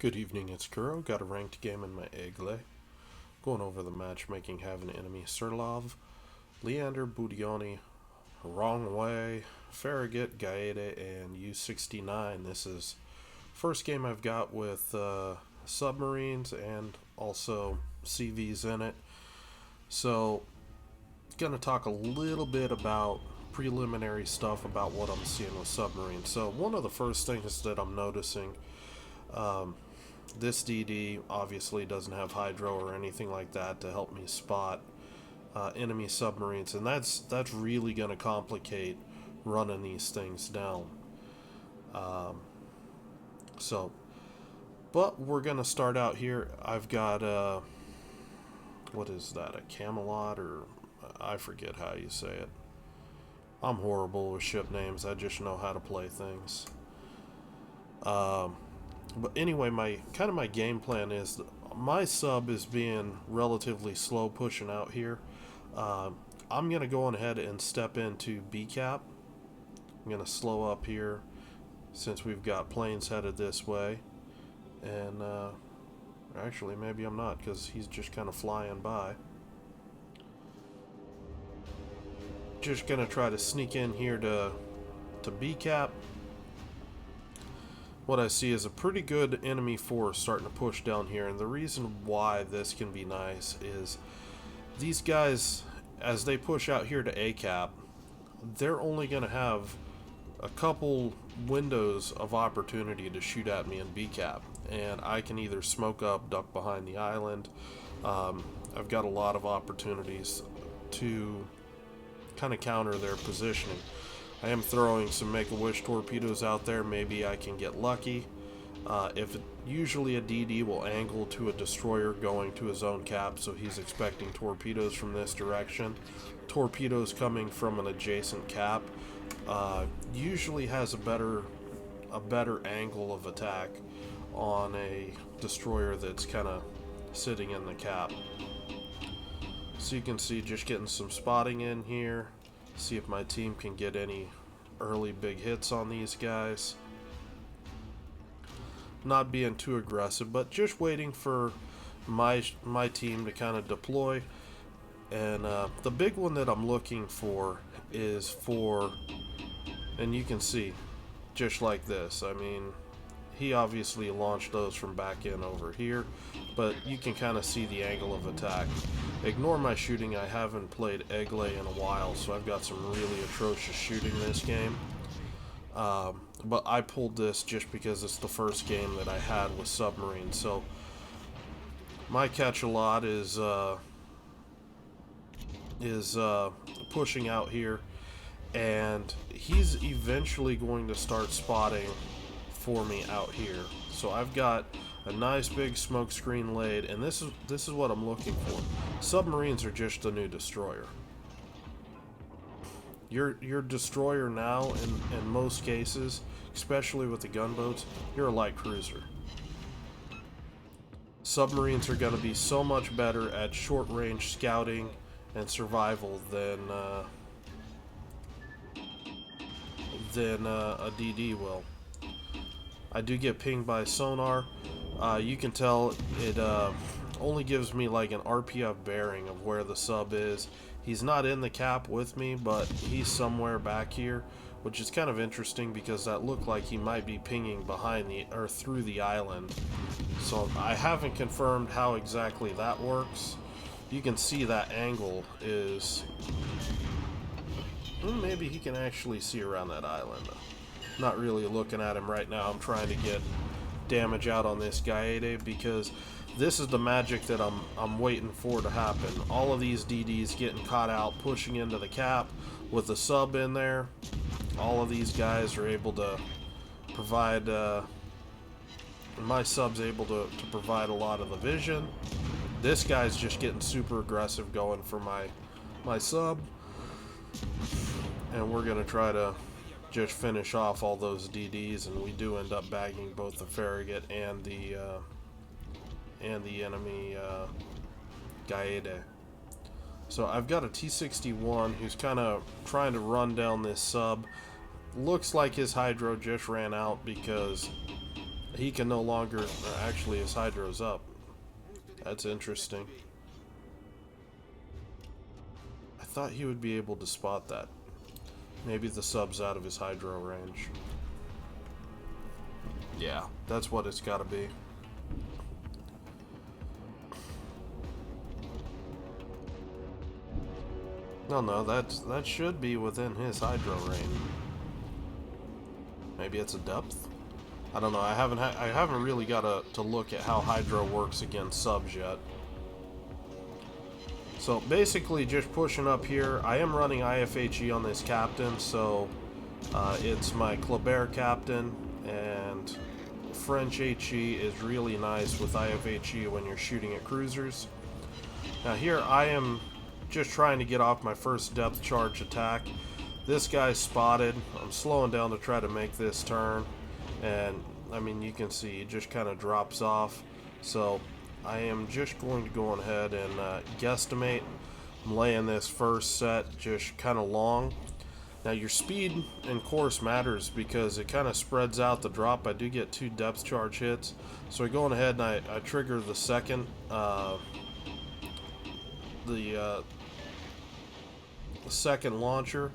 Good evening, it's Kuro. Got a ranked game in my Aigle. Going over the matchmaking, have an enemy Serlov, Leander, Budioni, Wrong Way, Farragut, Gaeta, and U69. This is first game I've got with submarines and also CVs in it. So, gonna talk a little bit about preliminary stuff about what I'm seeing with submarines. So, one of the first things that I'm noticing, um, this DD obviously doesn't have hydro or anything like that to help me spot enemy submarines, and that's really going to complicate running these things down. Um, so, but we're going to start out here. I've got what is that? A Camelot, or I forget how you say it. I'm horrible with ship names. I just know how to play things. Um, But anyway, my game plan is my sub is being relatively slow pushing out here. I'm gonna go on ahead and step into B cap. I'm gonna slow up here since we've got planes headed this way, and actually maybe I'm not because he's just kind of flying by. Just gonna try to sneak in here to B cap. What I see is a pretty good enemy force starting to push down here, and the reason why this can be nice is these guys, as they push out here to A cap, they're only going to have a couple windows of opportunity to shoot at me in B cap, and I can either smoke up, duck behind the island. I've got a lot of opportunities to kind of counter their positioning. I am throwing some Make-A-Wish torpedoes out there. Maybe I can get lucky. Usually a DD will angle to a destroyer going to his own cap, so he's expecting torpedoes from this direction. Torpedoes coming from an adjacent cap usually has a better angle of attack on a destroyer that's kind of sitting in the cap. So you can see just getting some spotting in here. See if my team can get any early big hits on these guys. Not being too aggressive, but just waiting for my team to kind of deploy. And the big one that I'm looking for is for, and you can see, just like this. I mean, he obviously launched those from back in over here, but you can kind of see the angle of attack. Ignore my shooting, I haven't played Aigle in a while, so I've got some really atrocious shooting this game. But I pulled this just because it's the first game that I had with submarines. So my catch-a-lot is pushing out here, and he's eventually going to start spotting for me out here. So I've got a nice big smoke screen laid, and this is what I'm looking for. Submarines are just a new destroyer. Your destroyer now, in most cases, especially with the gunboats, you're a light cruiser. Submarines are going to be so much better at short-range scouting and survival than a DD will. I do get pinged by sonar. You can tell it only gives me like an RPF bearing of where the sub is. He's not in the cap with me, but he's somewhere back here, which is kind of interesting because that looked like he might be pinging behind the or through the island. So I haven't confirmed how exactly that works. You can see that angle is, maybe he can actually see around that island. Not really looking at him right now. I'm trying to get damage out on this Gaeta because this is the magic that I'm waiting for to happen. All of these DDs getting caught out, pushing into the cap with the sub in there. All of these guys are able to provide, my sub's able to provide a lot of the vision. This guy's just getting super aggressive going for my sub. And we're going to try to just finish off all those DDs, and we do end up bagging both the Farragut and the enemy Gaeta. So I've got a T-61 who's kind of trying to run down this sub. Looks like his hydro just ran out because He can no longer... actually, his hydro's up. That's interesting. I thought he would be able to spot that. Maybe the sub's out of his hydro range. Yeah, that's what it's gotta be. No, that should be within his hydro range. Maybe it's a depth? I don't know. I haven't really got to look at how hydro works against subs yet. So basically just pushing up here. I am running IFHE on this captain, so it's my Kleber captain, and French HE is really nice with IFHE when you're shooting at cruisers. Now here I am just trying to get off my first depth charge attack. This guy's spotted. I'm slowing down to try to make this turn, and I mean, you can see it just kind of drops off. So I am just going to go ahead and guesstimate. I'm laying this first set just kind of long. Now your speed and course matters because it kind of spreads out the drop. I do get 2 depth charge hits, so I go ahead and I trigger the second second launcher.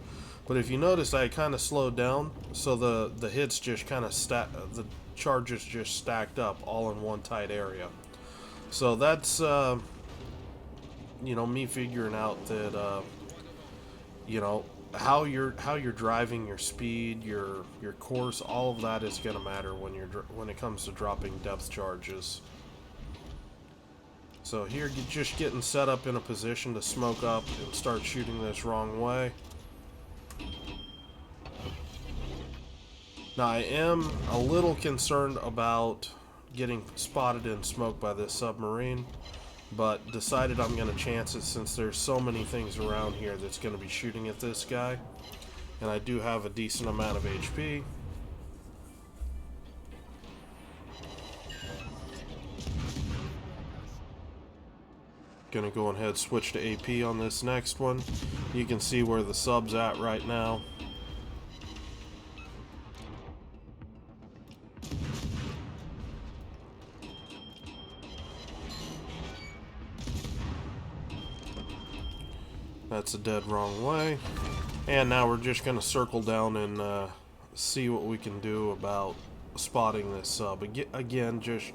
But if you notice, I kind of slowed down, so the hits just kind of the charges just stacked up all in one tight area. So that's you know, me figuring out that you know, how you're driving, your speed, your course, all of that is going to matter when it comes to dropping depth charges. So here, just getting set up in a position to smoke up and start shooting this wrong way. Now I am a little concerned about getting spotted in smoke by this submarine, but decided I'm going to chance it since there's so many things around here that's going to be shooting at this guy. And I do have a decent amount of HP. Gonna go ahead, switch to AP on this next one. You can see where the sub's at right now. That's a dead wrong way. And now we're just gonna circle down and see what we can do about spotting this sub. Again, just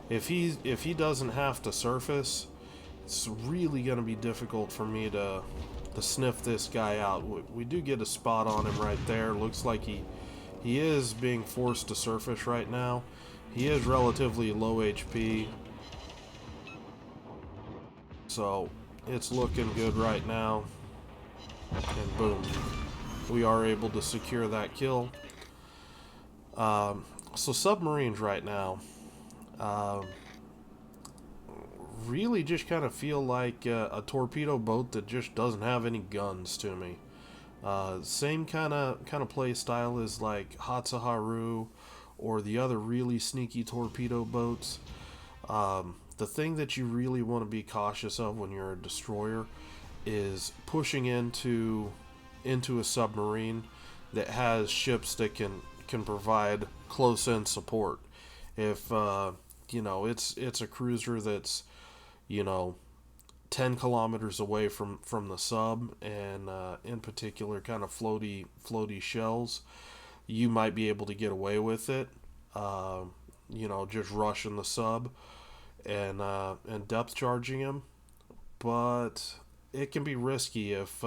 if he doesn't have to surface, it's really going to be difficult for me to sniff this guy out. We do get a spot on him right there. Looks like he is being forced to surface right now. He is relatively low HP, so it's looking good right now. And boom, we are able to secure that kill. So submarines right now really just kind of feel like a torpedo boat that just doesn't have any guns to me. Same kind of play style as like Hatsuharu or the other really sneaky torpedo boats. The thing that you really want to be cautious of when you're a destroyer is pushing into a submarine that has ships that can provide close-in support. If you know, it's a cruiser that's, you know, 10 kilometers away from the sub, and in particular kind of floaty shells, you might be able to get away with it. You know, just rushing the sub and depth charging him, but it can be risky if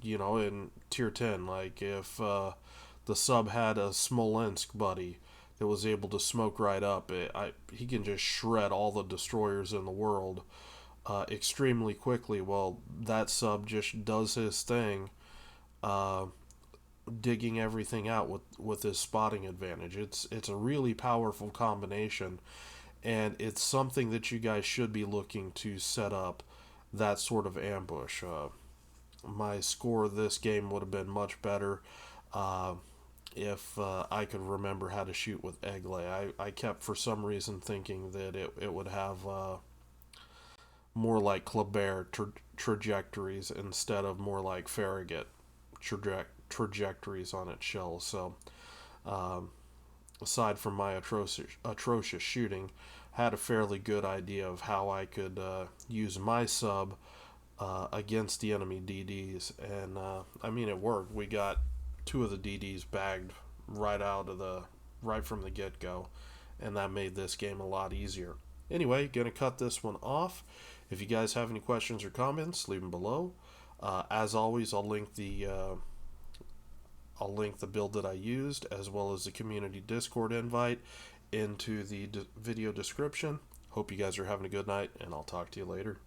you know, in tier 10, like if the sub had a Smolensk buddy that was able to smoke right up, he can just shred all the destroyers in the world extremely quickly. Well, that sub just does his thing, digging everything out with his spotting advantage. It's a really powerful combination, and it's something that you guys should be looking to set up that sort of ambush. My score of this game would have been much better if I could remember how to shoot with Aigle. I kept, for some reason, thinking that it would have more like Kleber trajectories instead of more like Farragut trajectories on its shell. So aside from my atrocious shooting, had a fairly good idea of how I could use my sub against the enemy DDs, and I mean it worked. We got two of the DDs bagged right from the get go, and that made this game a lot easier. Anyway, gonna cut this one off. If you guys have any questions or comments, leave them below. As always, I'll link the build that I used as well as the community Discord invite into the video description. Hope you guys are having a good night, and I'll talk to you later.